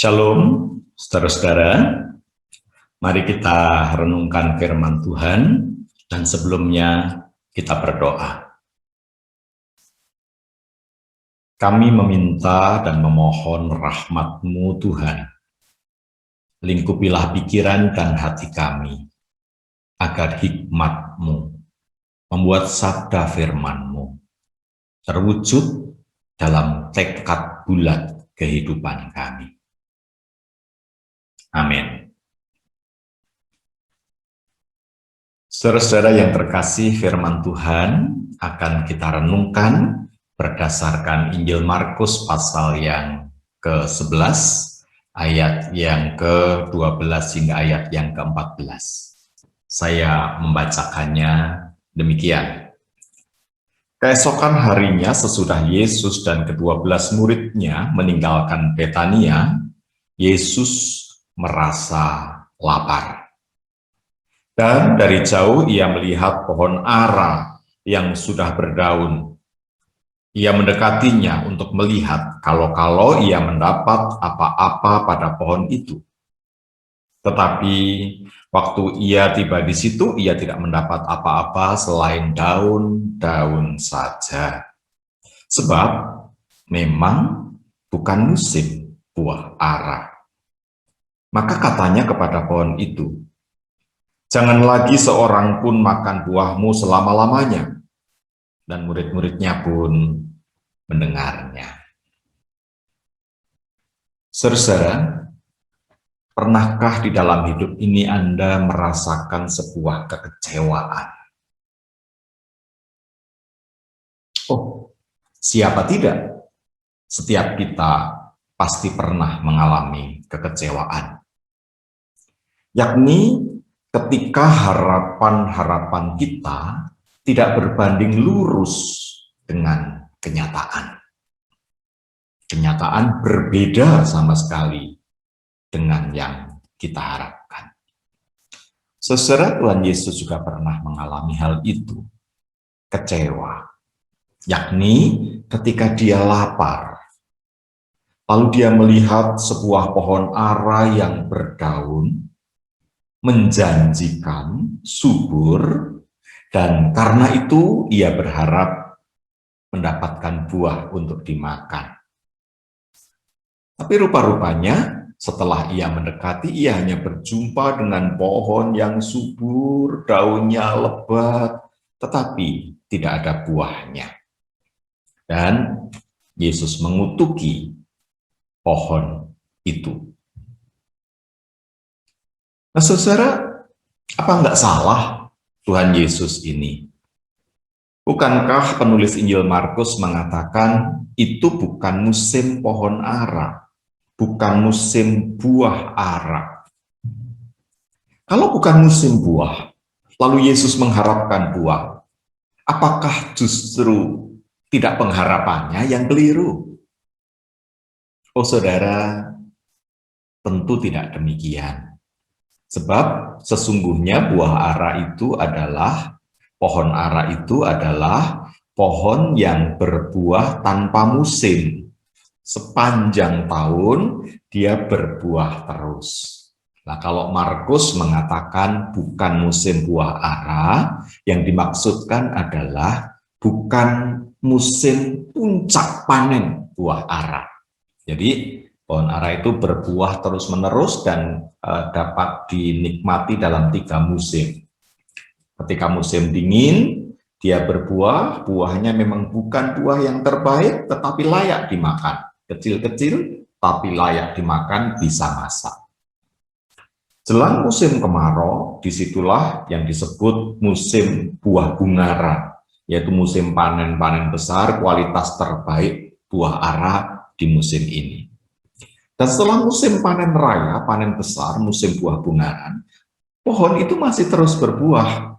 Shalom, saudara-saudara. Mari kita renungkan firman Tuhan, dan sebelumnya kita berdoa. Kami meminta dan memohon rahmat-Mu Tuhan. Lingkupilah pikiran dan hati kami, agar hikmat-Mu membuat sabda firman-Mu terwujud dalam tekad bulat kehidupan kami. Amin. Saudara-saudara yang terkasih, firman Tuhan akan kita renungkan berdasarkan Injil Markus pasal yang ke-11, ayat yang ke-12 hingga ayat yang ke-14. Saya membacakannya demikian. Keesokan harinya sesudah Yesus dan ke-12 muridnya meninggalkan Betania, Yesus merasa lapar. Dan dari jauh ia melihat pohon ara yang sudah berdaun. Ia mendekatinya untuk melihat kalau ia mendapat apa-apa pada pohon itu. Tetapi waktu ia tiba di situ, ia tidak mendapat apa-apa selain daun-daun saja. Sebab memang bukan musim buah ara. Maka katanya kepada pohon itu, "Jangan lagi seorang pun makan buahmu selama-lamanya." Dan murid-muridnya pun mendengarnya. Saudara, pernahkah di dalam hidup ini Anda merasakan sebuah kekecewaan? Oh, siapa tidak? Setiap kita pasti pernah mengalami kekecewaan. Yakni ketika harapan-harapan kita tidak berbanding lurus dengan kenyataan. Kenyataan berbeda sama sekali dengan yang kita harapkan. Saudara, Tuhan Yesus juga pernah mengalami hal itu, kecewa. Yakni ketika dia lapar, lalu dia melihat sebuah pohon ara yang berdaun, menjanjikan, subur, dan karena itu ia berharap mendapatkan buah untuk dimakan. Tapi rupa-rupanya setelah ia mendekati, ia hanya berjumpa dengan pohon yang subur, daunnya lebat, tetapi tidak ada buahnya. Dan Yesus mengutuki pohon itu. Nah, saudara, apa enggak salah Tuhan Yesus ini? Bukankah penulis Injil Markus mengatakan itu bukan musim pohon ara, bukan musim buah ara? Kalau bukan musim buah, lalu Yesus mengharapkan buah, apakah justru tidak pengharapannya yang keliru? Oh saudara, tentu tidak demikian. Sebab sesungguhnya buah ara itu adalah, pohon ara itu adalah pohon yang berbuah tanpa musim. Sepanjang tahun dia berbuah terus. Nah, kalau Markus mengatakan bukan musim buah ara, yang dimaksudkan adalah bukan musim puncak panen buah ara. Jadi pohon ara itu berbuah terus-menerus dan dapat dinikmati dalam 3 musim. Ketika musim dingin, dia berbuah, buahnya memang bukan buah yang terbaik, tetapi layak dimakan. Kecil-kecil, tapi layak dimakan, bisa masak. Jelang musim kemarau, disitulah yang disebut musim buah bungaran, yaitu musim panen-panen besar, kualitas terbaik buah ara di musim ini. Dan setelah musim panen raya, panen besar, musim buah bungaran, pohon itu masih terus berbuah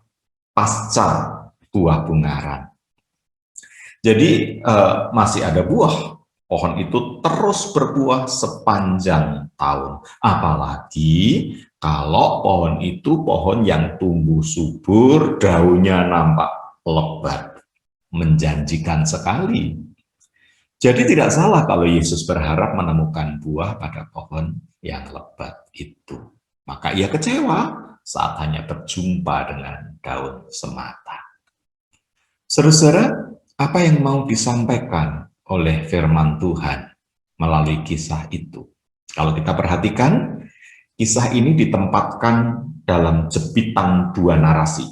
pasca buah bungaran. Jadi masih ada buah, pohon itu terus berbuah sepanjang tahun. Apalagi kalau pohon itu pohon yang tumbuh subur, daunnya nampak lebat, menjanjikan sekali. Jadi tidak salah kalau Yesus berharap menemukan buah pada pohon yang lebat itu. Maka ia kecewa saat hanya berjumpa dengan daun semata. Saudara, apa yang mau disampaikan oleh firman Tuhan melalui kisah itu? Kalau kita perhatikan, kisah ini ditempatkan dalam jepitan dua narasi.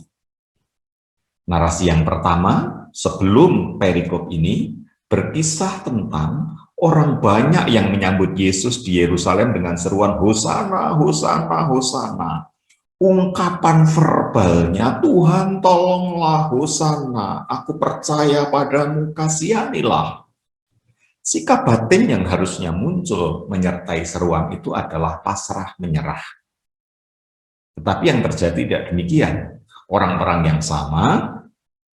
Narasi yang pertama, sebelum perikop ini, berkisah tentang orang banyak yang menyambut Yesus di Yerusalem dengan seruan Hosana, Hosana, Hosana. Ungkapan verbalnya, Tuhan tolonglah, Hosana, aku percaya padamu, kasihanilah. Sikap batin yang harusnya muncul menyertai seruan itu adalah pasrah menyerah. Tetapi yang terjadi tidak demikian. Orang-orang yang sama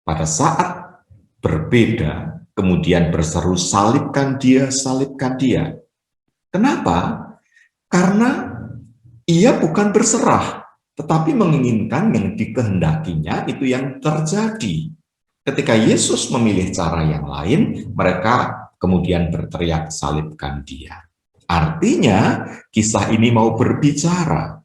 pada saat berbeda kemudian berseru salibkan dia, salibkan dia. Kenapa? Karena ia bukan berserah, tetapi menginginkan yang dikehendakinya itu yang terjadi. Ketika Yesus memilih cara yang lain, mereka kemudian berteriak salibkan dia. Artinya kisah ini mau berbicara,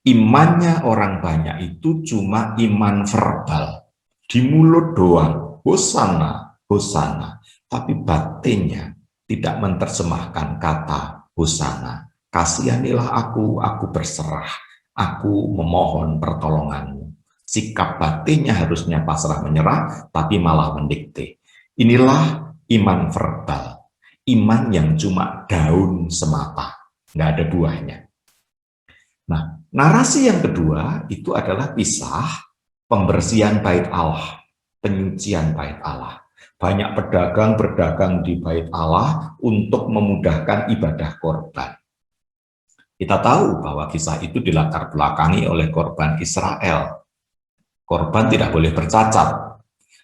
imannya orang banyak itu cuma iman verbal, di mulut doang, Hosana, Hosana, tapi batinnya tidak menerjemahkan kata Hosana. Kasihanilah aku berserah, aku memohon pertolonganmu. Sikap batinnya harusnya pasrah menyerah, tapi malah mendikte. Inilah iman verbal, iman yang cuma daun semata, nggak ada buahnya. Nah, narasi yang kedua itu adalah kisah pembersihan bait Allah, penyucian bait Allah. Banyak pedagang berdagang di bait Allah untuk memudahkan ibadah korban. Kita tahu bahwa kisah itu dilatar belakangi oleh korban Israel. Korban tidak boleh bercacat.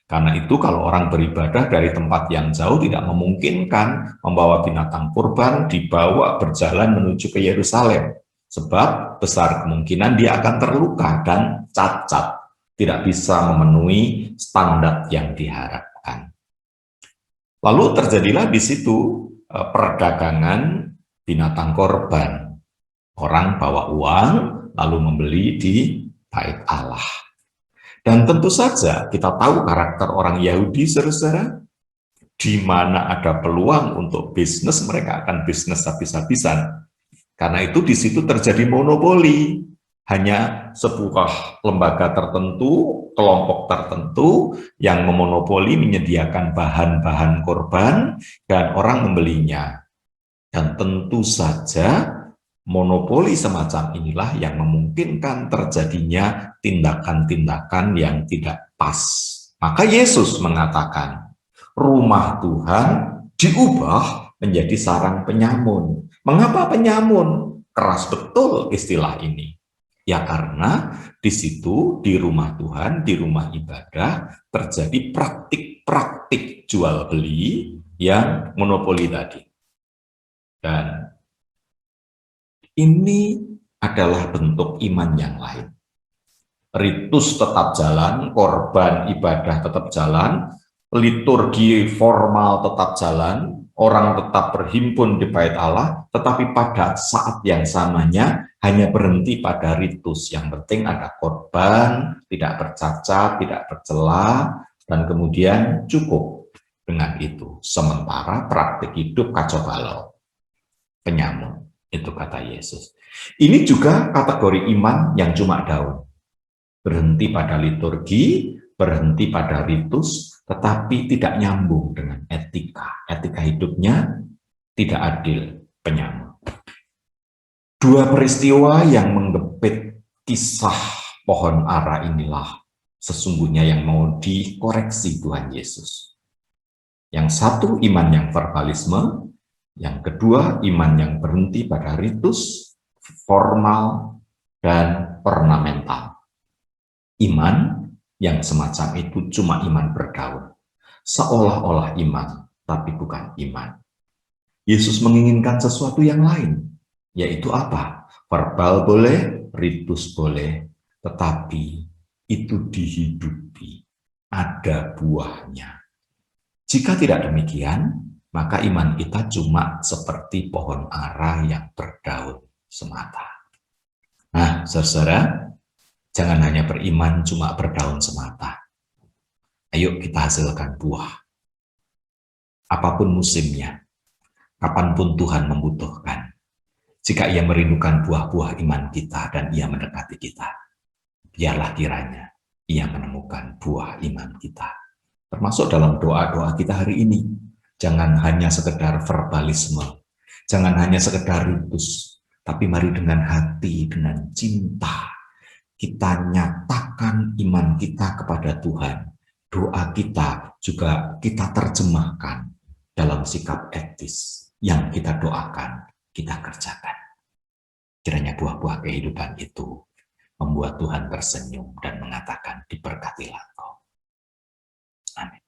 Karena itu kalau orang beribadah dari tempat yang jauh tidak memungkinkan membawa binatang kurban dibawa berjalan menuju ke Yerusalem. Sebab besar kemungkinan dia akan terluka dan cacat. Tidak bisa memenuhi standar yang diharapkan. Lalu terjadilah di situ perdagangan binatang korban. Orang bawa uang lalu membeli di bait Allah. Dan tentu saja kita tahu karakter orang Yahudi, saudara, di mana ada peluang untuk bisnis, mereka akan bisnis habis-habisan. Karena itu di situ terjadi monopoli. Hanya sebuah lembaga tertentu, kelompok tertentu yang memonopoli menyediakan bahan-bahan korban dan orang membelinya. Dan tentu saja monopoli semacam inilah yang memungkinkan terjadinya tindakan-tindakan yang tidak pas. Maka Yesus mengatakan, rumah Tuhan diubah menjadi sarang penyamun. Mengapa penyamun? Keras betul istilah ini. Ya karena di situ, di rumah Tuhan, di rumah ibadah, terjadi praktik-praktik jual beli yang monopoli tadi. Dan ini adalah bentuk iman yang lain. Ritus tetap jalan, korban ibadah tetap jalan, liturgi formal tetap jalan, orang tetap berhimpun di bait Allah, tetapi pada saat yang samanya hanya berhenti pada ritus. Yang penting ada korban, tidak bercacat, tidak bercela, dan kemudian cukup dengan itu. Sementara praktik hidup kacau balau, penyamun. Itu kata Yesus. Ini juga kategori iman yang cuma daun. Berhenti pada liturgi, berhenti pada ritus, tetapi tidak nyambung dengan etika. Etika hidupnya tidak adil, penyamun. Dua peristiwa yang menggepit kisah pohon ara inilah sesungguhnya yang mau dikoreksi Tuhan Yesus. Yang satu iman yang verbalisme, yang kedua, iman yang berhenti pada ritus, formal, dan ornamental. Iman yang semacam itu cuma iman bergaul. Seolah-olah iman, tapi bukan iman. Yesus menginginkan sesuatu yang lain, yaitu apa? Verbal boleh, ritus boleh, tetapi itu dihidupi, ada buahnya. Jika tidak demikian, maka iman kita cuma seperti pohon ara yang berdaun semata. Nah, saudara, jangan hanya beriman cuma berdaun semata. Ayo kita hasilkan buah. Apapun musimnya, kapanpun Tuhan membutuhkan. Jika ia merindukan buah-buah iman kita dan ia mendekati kita, biarlah kiranya ia menemukan buah iman kita. Termasuk dalam doa-doa kita hari ini. Jangan hanya sekedar verbalisme, jangan hanya sekedar rintus, tapi mari dengan hati, dengan cinta, kita nyatakan iman kita kepada Tuhan. Doa kita juga kita terjemahkan dalam sikap etis yang kita doakan, kita kerjakan. Kiranya buah-buah kehidupan itu membuat Tuhan tersenyum dan mengatakan, diberkatilah engkau. Amin.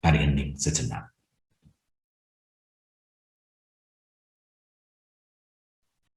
Mari hening sejenak.